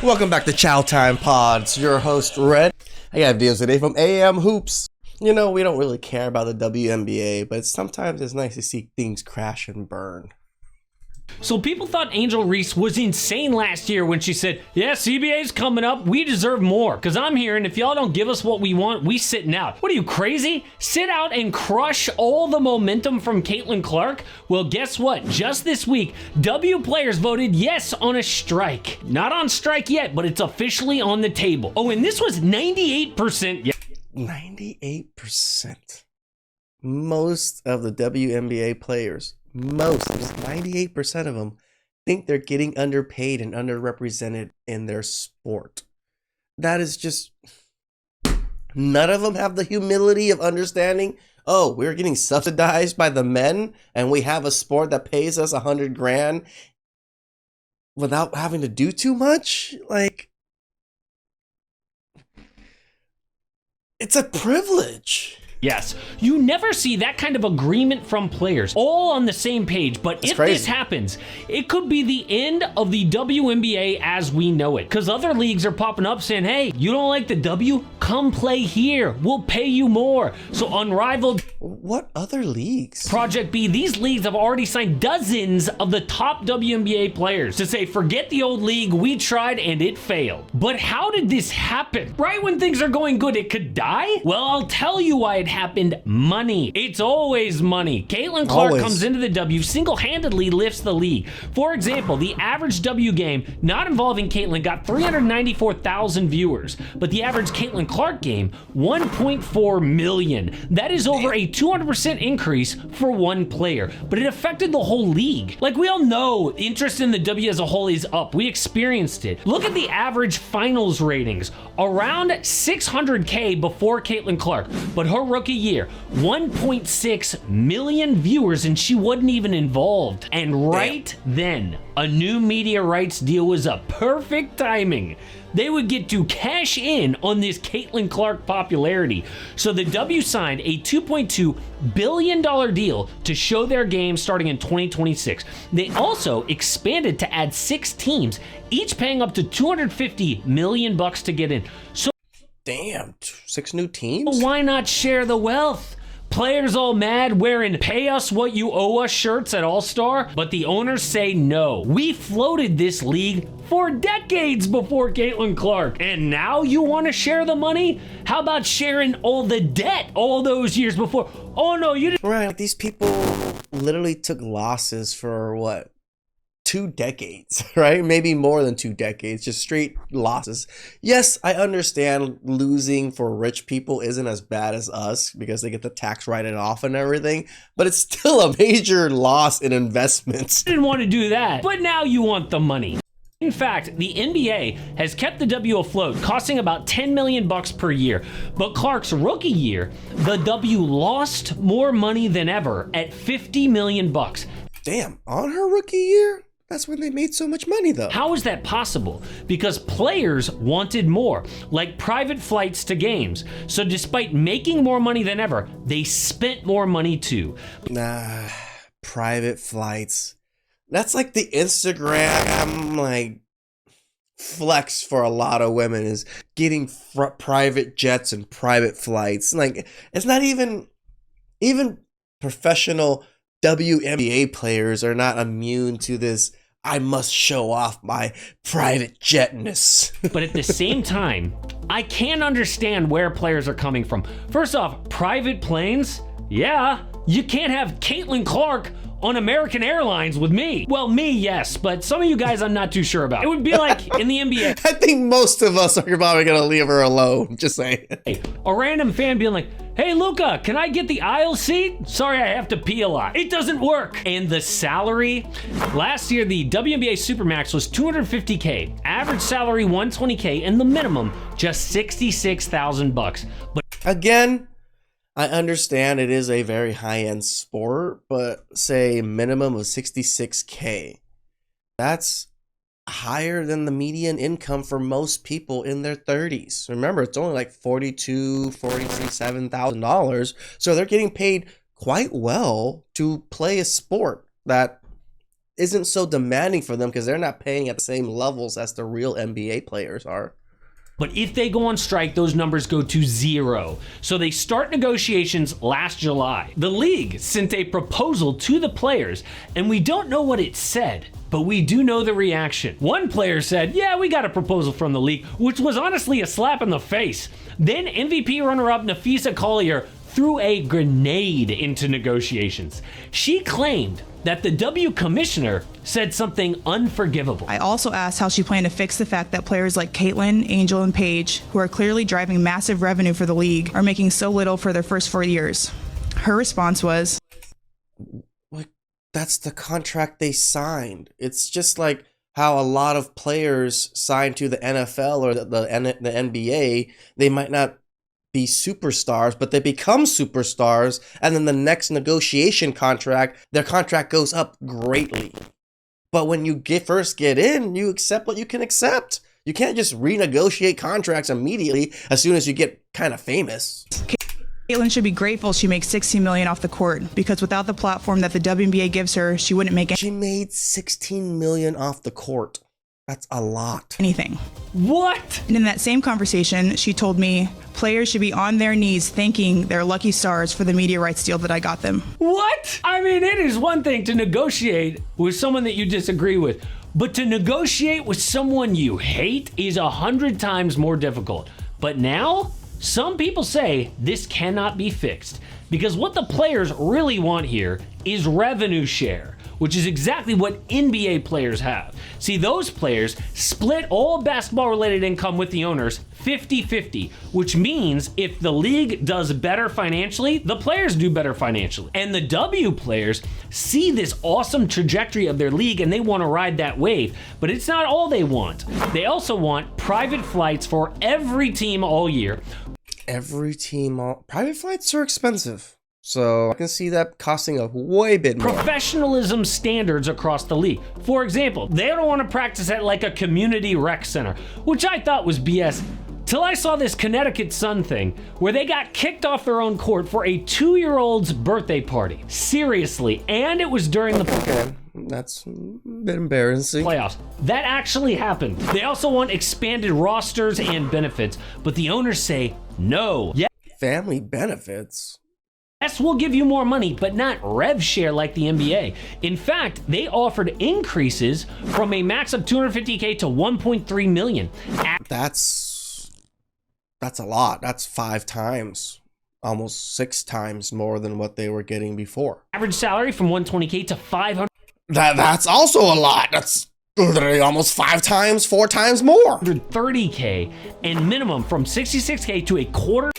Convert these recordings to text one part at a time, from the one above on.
Welcome back to Chow Time Pods. Your host, Red. I got videos today from AMHoops. You know, we don't really care about the WNBA, but sometimes it's nice to see things crash and burn. So people thought Angel Reese was insane last year when she said, yeah, CBA's coming up, we deserve more. Because I'm hearing if y'all don't give us what we want, we sitting out. What are you, crazy? Sit out and crush all the momentum from Caitlin Clark? Well, guess what? Just this week, W players voted yes on a strike. Not on strike yet, but it's officially on the table. Oh, and this was 98%. Yeah. 98%. Most of the WNBA players, just 98% of them, think they're getting underpaid and underrepresented in their sport. That is just, none of them have the humility of understanding, oh, we're getting subsidized by the men and we have a sport that pays us $100,000 without having to do too much. Like, it's a privilege. Yes, you never see that kind of agreement from players, all on the same page, but if this happens, it could be the end of the WNBA as we know it, because other leagues are popping up saying, hey, you don't like the W? Come play here, we'll pay you more. So Unrivaled... What other leagues? Project B, these leagues have already signed dozens of the top WNBA players to say, forget the old league, we tried and it failed. But how did this happen? Right when things are going good, it could die? Well, I'll tell you why it happened. Money. It's always money. Caitlin Clark comes into the W, single-handedly lifts the league. For example, the average W game not involving Caitlin got 394,000 viewers, but the average Caitlin Clark game, 1.4 million. That is over a 200% increase for one player, but it affected the whole league. Like, we all know interest in the W as a whole is up. We experienced it. Look at the average finals ratings, around 600K before Caitlin Clark, but her rookie year, 1.6 million viewers, and she wasn't even involved. And right then, a new media rights deal was up. Perfect timing. They would get to cash in on this Caitlin Clark popularity. So the W signed a $2.2 billion deal to show their game starting in 2026. They also expanded to add 6 teams, each paying up to $250 million to get in. So damn, 6 new teams? why not share the wealth? Players all mad wearing pay us what you owe us shirts at All-Star, but the owners say no. We floated this league for decades before Caitlin Clark, and now you want to share the money? How about sharing all the debt all those years before? Oh no, you didn't. Right, these people literally took losses for what? 2 decades, right? Maybe more than 2 decades, just straight losses. Yes, I understand losing for rich people isn't as bad as us because they get the tax write-it off and everything, but it's still a major loss in investments. Didn't want to do that, but now you want the money. In fact, the NBA has kept the W afloat, costing about $10 million per year. But Clark's rookie year, the W lost more money than ever at $50 million. Damn, on her rookie year? That's when they made so much money, though. How is that possible? Because players wanted more, like private flights to games. So despite making more money than ever, they spent more money too. Nah, private flights. That's like the Instagram, like, flex for a lot of women is getting private jets and private flights. Like, it's not even professional WNBA players are not immune to this. I must show off my private jetness. But at the same time, I can't understand where players are coming from. First off, private planes? Yeah, you can't have Caitlin Clark on American Airlines with me. Well, me, yes, but some of you guys I'm not too sure about. It would be like in the NBA. I think most of us are probably gonna leave her alone, just saying. A random fan being like, hey, Luca, can I get the aisle seat? Sorry, I have to pee a lot. It doesn't work. And the salary? Last year, the WNBA Supermax was $250K, average salary $120K, and the minimum just $66,000. But again, I understand it is a very high-end sport, but say minimum of $66K. That's higher than the median income for most people in their 30s. Remember, it's only like $42,000, $47,000. So they're getting paid quite well to play a sport that isn't so demanding for them because they're not paying at the same levels as the real NBA players are. But if they go on strike, those numbers go to 0. So they start negotiations last July. The league sent a proposal to the players, and we don't know what it said, but we do know the reaction. One player said, yeah, we got a proposal from the league, which was honestly a slap in the face. Then MVP runner-up Nafisa Collier threw a grenade into negotiations. She claimed that the W commissioner said something unforgivable. I also asked how she planned to fix the fact that players like Caitlin, Angel, and Paige, who are clearly driving massive revenue for the league, are making so little for their first 4 years. Her response was, Like, that's the contract they signed. It's just like how a lot of players sign to the NFL or the NBA. They might not be superstars, but they become superstars, and then the next negotiation contract, their contract goes up greatly. But when you first get in, you accept what you can accept. You can't just renegotiate contracts immediately as soon as you get kind of famous. Caitlin should be grateful she makes $16 million off the court, because without the platform that the WNBA gives her, she wouldn't make She made $16 million off the court. That's a lot. anything. What? And in that same conversation, she told me players should be on their knees thanking their lucky stars for the media rights deal that I got them. What? I mean, it is one thing to negotiate with someone that you disagree with, but to negotiate with someone you hate is 100 times more difficult. But now, some people say this cannot be fixed because what the players really want here is revenue share, which is exactly what NBA players have. See, those players split all basketball-related income with the owners 50-50, which means if the league does better financially, the players do better financially. And the W players see this awesome trajectory of their league and they want to ride that wave, but it's not all they want. They also want private flights for every team all year. Private flights are expensive. So I can see that costing a way bit more. Professionalism standards across the league. For example, they don't want to practice at like a community rec center, which I thought was BS. Till I saw this Connecticut Sun thing where they got kicked off their own court for a 2-year-old's birthday party. Seriously, and it was during the Okay, that's a bit embarrassing. playoffs. That actually happened. They also want expanded rosters and benefits, but the owners say no. Family benefits? Yes, we'll give you more money, but not rev share like the NBA. In fact, they offered increases from a max of $250K to $1.3 million. That's a lot. That's 5 times, almost 6 times more than what they were getting before. Average salary from $120K to $500K. That's also a lot. That's almost 5 times, 4 times more. $30K and minimum from $66K to a quarter.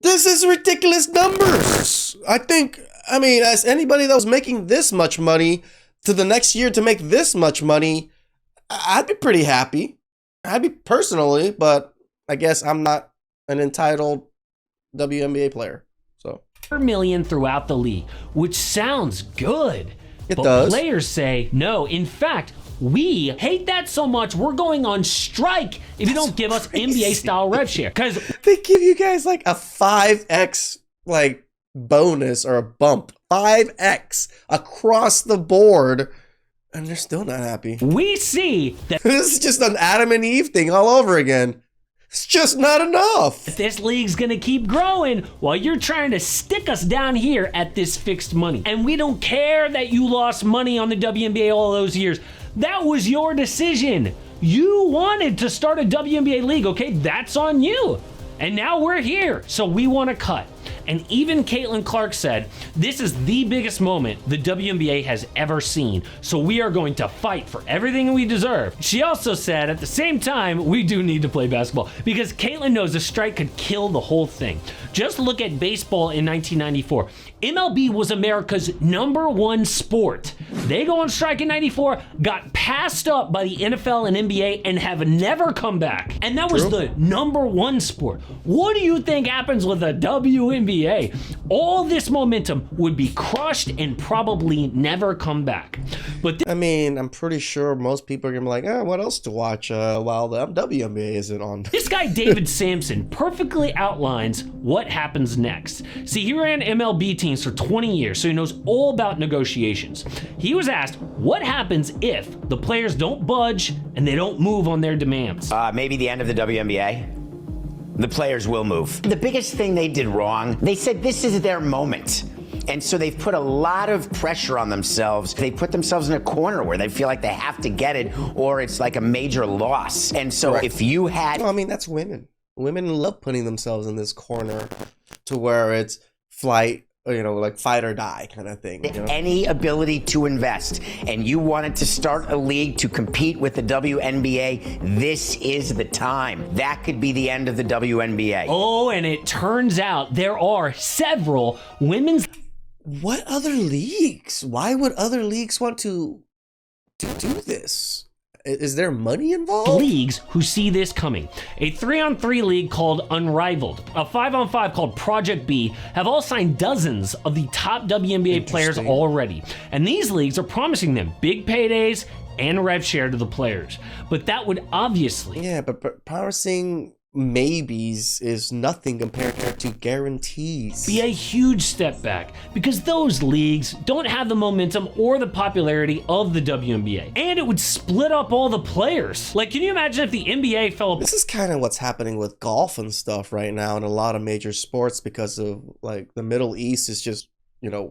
This is ridiculous numbers. I mean, as anybody that was making this much money to the next year to make this much money, I'd be pretty happy. I'd be personally, but I guess I'm not an entitled WNBA player. So $1 throughout the league, which sounds good. It does. Players say no. In fact, we hate that so much, we're going on strike if you don't give us NBA-style rev share. Because they give you guys like a 5x like bonus or a bump. 5x across the board, and they're still not happy. we see that This is just an Adam and Eve thing all over again. It's just not enough. this league's gonna keep growing while you're trying to stick us down here at this fixed money. And we don't care that you lost money on the WNBA all those years. That was your decision. You wanted to start a WNBA league, okay? That's on you. And now we're here, so we want to cut. And even Caitlin Clark said, this is the biggest moment the WNBA has ever seen, so we are going to fight for everything we deserve. She also said, at the same time, we do need to play basketball, because Caitlin knows a strike could kill the whole thing. Just look at baseball in 1994. MLB was America's #1 sport. They go on strike in 94, got passed up by the NFL and NBA, and have never come back. And that was the #1 sport. What do you think happens with the WNBA? NBA, all this momentum would be crushed and probably never come back. But I mean, I'm pretty sure most people are gonna be like, what else to watch while the WNBA isn't on? This guy, David Sampson, perfectly outlines what happens next. See, he ran MLB teams for 20 years, so he knows all about negotiations. He was asked, what happens if the players don't budge and they don't move on their demands? Maybe the end of the WNBA. The players will move. The biggest thing they did wrong, they said this is their moment. And so they've put a lot of pressure on themselves. They put themselves in a corner where they feel like they have to get it or it's like a major loss. And so if you had... Well, I mean, that's women. Women love putting themselves in this corner to where it's flight, like fight or die kind of thing. Any ability to invest and you wanted to start a league to compete with the WNBA, this is the time. That could be the end of the WNBA. Oh, and it turns out there are several women's... What other leagues? Why would other leagues want to do this? Is there money involved? Leagues who see this coming. A 3-on-3 league called Unrivaled, a 5-on-5 called Project B, have all signed dozens of the top WNBA players already. And these leagues are promising them big paydays and rev share to the players. But that would obviously... Yeah, but promising maybes is nothing compared to guarantees. Be a huge step back because those leagues don't have the momentum or the popularity of the WNBA, and it would split up all the players. Like, can you imagine if the NBA fell apart? This is kind of what's happening with golf and stuff right now in a lot of major sports because of like the Middle East is just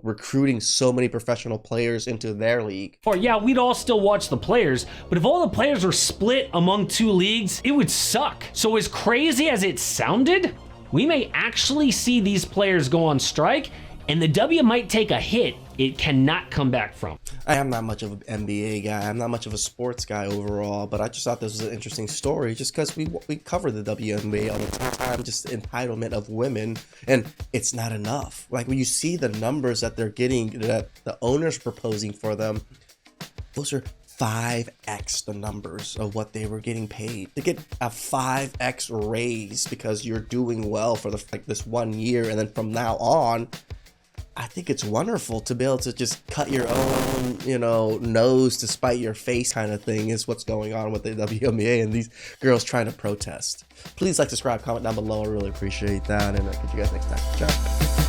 recruiting so many professional players into their league. Or yeah, we'd all still watch the players, but if all the players were split among two leagues, it would suck. So as crazy as it sounded, we may actually see these players go on strike and the W might take a hit it cannot come back from. I am not much of an NBA guy. I'm not much of a sports guy overall, but I just thought this was an interesting story just because we cover the WNBA all the time, just entitlement of women, and it's not enough. Like when you see the numbers that they're getting, that the owners proposing for them, those are 5x the numbers of what they were getting paid. To get a 5x raise because you're doing well for this 1 year, and then from now on, I think it's wonderful to be able to just cut your own, nose to spite your face kind of thing is what's going on with the WNBA and these girls trying to protest. Please like, subscribe, comment down below. I really appreciate that, and I'll catch you guys next time. Ciao.